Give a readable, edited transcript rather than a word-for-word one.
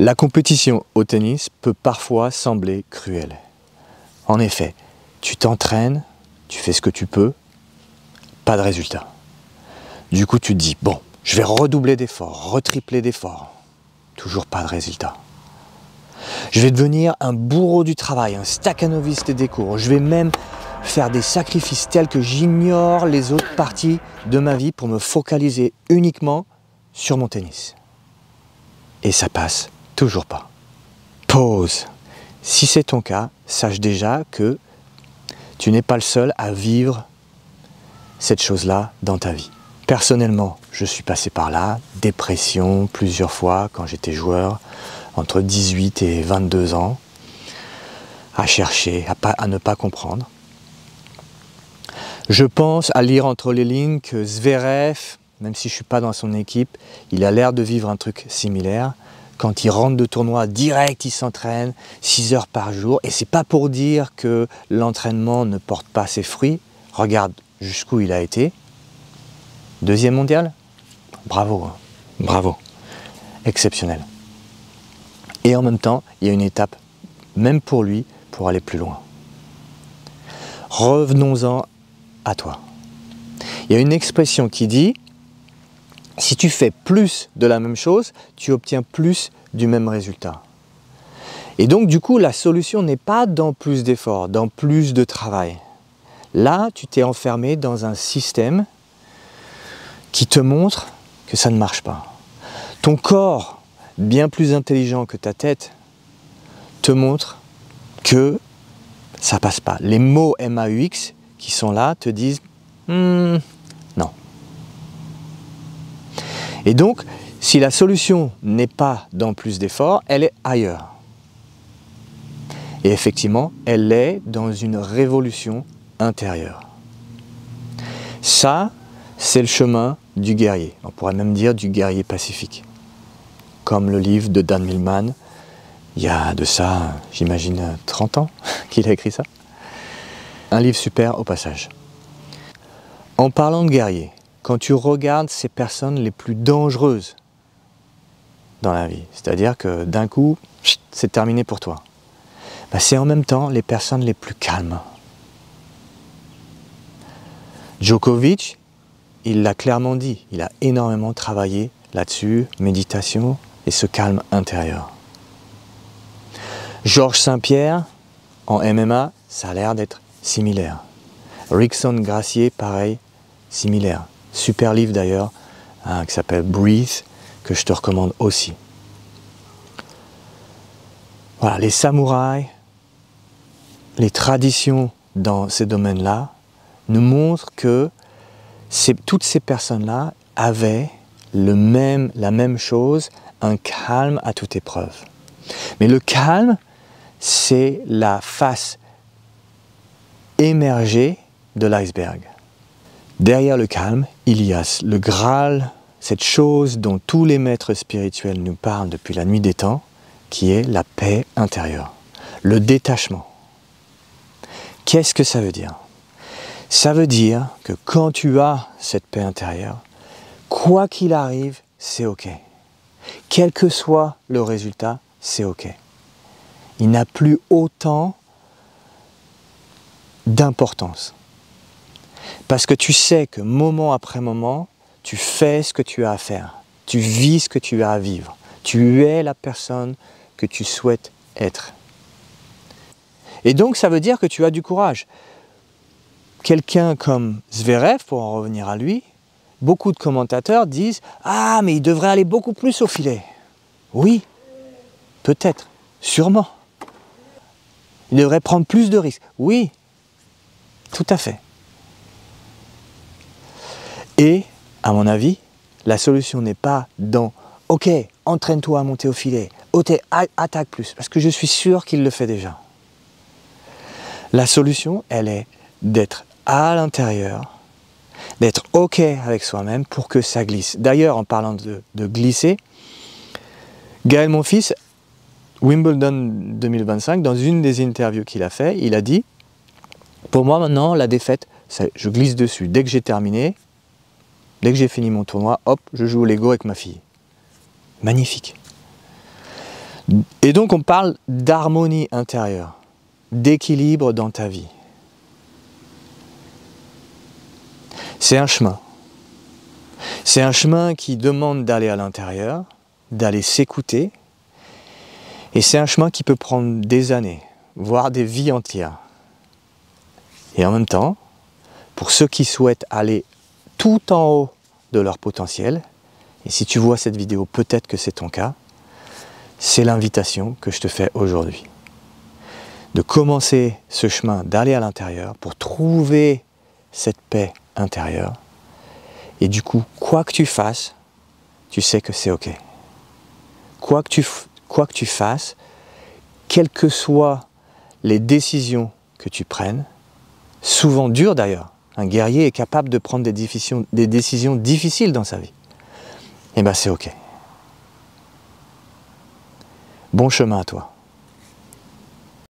La compétition au tennis peut parfois sembler cruelle. En effet, tu t'entraînes, tu fais ce que tu peux, pas de résultat. Du coup, tu te dis, bon, je vais redoubler d'efforts, retripler d'efforts. Toujours pas de résultat. Je vais devenir un bourreau du travail, un stakhanoviste des cours. Je vais même faire des sacrifices tels que j'ignore les autres parties de ma vie pour me focaliser uniquement sur mon tennis. Et ça passe toujours pas. Pause. Si c'est ton cas, sache déjà que tu n'es pas le seul à vivre cette chose-là dans ta vie. Personnellement, je suis passé par là, dépression plusieurs fois quand j'étais joueur, entre 18 et 22 ans, à chercher, à ne pas comprendre. Je pense à lire entre les lignes que Zverev, même si je ne suis pas dans son équipe, il a l'air de vivre un truc similaire. Quand il rentre de tournoi, direct, il s'entraîne 6 heures par jour. Et c'est pas pour dire que l'entraînement ne porte pas ses fruits. Regarde jusqu'où il a été. 2e mondial. Bravo, hein. Bravo. Exceptionnel. Et en même temps, il y a une étape, même pour lui, pour aller plus loin. Revenons-en à toi. Il y a une expression qui dit: si tu fais plus de la même chose, tu obtiens plus du même résultat. Et donc, du coup, la solution n'est pas dans plus d'efforts, dans plus de travail. Là, tu t'es enfermé dans un système qui te montre que ça ne marche pas. Ton corps, bien plus intelligent que ta tête, te montre que ça passe pas. Les mots MAUX qui sont là te disent non. Et donc, si la solution n'est pas dans plus d'efforts, elle est ailleurs. Et effectivement, elle est dans une révolution intérieure. Ça, c'est le chemin du guerrier. On pourrait même dire du guerrier pacifique. Comme le livre de Dan Millman, il y a de ça, j'imagine, 30 ans qu'il a écrit ça. Un livre super au passage. En parlant de guerrier, quand tu regardes ces personnes les plus dangereuses dans la vie, c'est-à-dire que d'un coup, c'est terminé pour toi, ben c'est en même temps les personnes les plus calmes. Djokovic, il l'a clairement dit, il a énormément travaillé là-dessus, méditation et ce calme intérieur. Georges St-Pierre, en MMA, ça a l'air d'être similaire. Rickson Gracie, pareil, similaire. Super livre d'ailleurs, hein, qui s'appelle Breathe, que je te recommande aussi. Voilà, les samouraïs, les traditions dans ces domaines-là nous montrent que toutes ces personnes-là avaient la même chose, un calme à toute épreuve. Mais le calme, c'est la face émergée de l'iceberg. Derrière le calme, il y a le Graal, cette chose dont tous les maîtres spirituels nous parlent depuis la nuit des temps, qui est la paix intérieure, le détachement. Qu'est-ce que ça veut dire? Ça veut dire que quand tu as cette paix intérieure, quoi qu'il arrive, c'est OK. Quel que soit le résultat, c'est OK. Il n'a plus autant d'importance. Parce que tu sais que moment après moment, tu fais ce que tu as à faire. Tu vis ce que tu as à vivre. Tu es la personne que tu souhaites être. Et donc ça veut dire que tu as du courage. Quelqu'un comme Zverev, pour en revenir à lui, beaucoup de commentateurs disent « Ah, mais il devrait aller beaucoup plus au filet. » Oui, peut-être, sûrement. Il devrait prendre plus de risques. Oui, tout à fait. Et, à mon avis, la solution n'est pas dans « Ok, entraîne-toi à monter au filet. Ok, attaque plus. » Parce que je suis sûr qu'il le fait déjà. La solution, elle est d'être à l'intérieur, d'être OK avec soi-même pour que ça glisse. D'ailleurs, en parlant de glisser, Gaël Monfils, Wimbledon 2025, dans une des interviews qu'il a fait, il a dit « Pour moi maintenant, la défaite, je glisse dessus. Dès que j'ai terminé, dès que j'ai fini mon tournoi, hop, je joue au Lego avec ma fille. » Magnifique. Et donc on parle d'harmonie intérieure, d'équilibre dans ta vie. C'est un chemin. C'est un chemin qui demande d'aller à l'intérieur, d'aller s'écouter. Et c'est un chemin qui peut prendre des années, voire des vies entières. Et en même temps, pour ceux qui souhaitent aller tout en haut de leur potentiel, et si tu vois cette vidéo, peut-être que c'est ton cas, c'est l'invitation que je te fais aujourd'hui. De commencer ce chemin, d'aller à l'intérieur pour trouver cette paix intérieure. Et du coup, quoi que tu fasses, tu sais que c'est OK. Quoi que tu fasses, quelles que soient les décisions que tu prennes, souvent dures d'ailleurs, un guerrier est capable de prendre des décisions difficiles dans sa vie. Et bien c'est OK. Bon chemin à toi.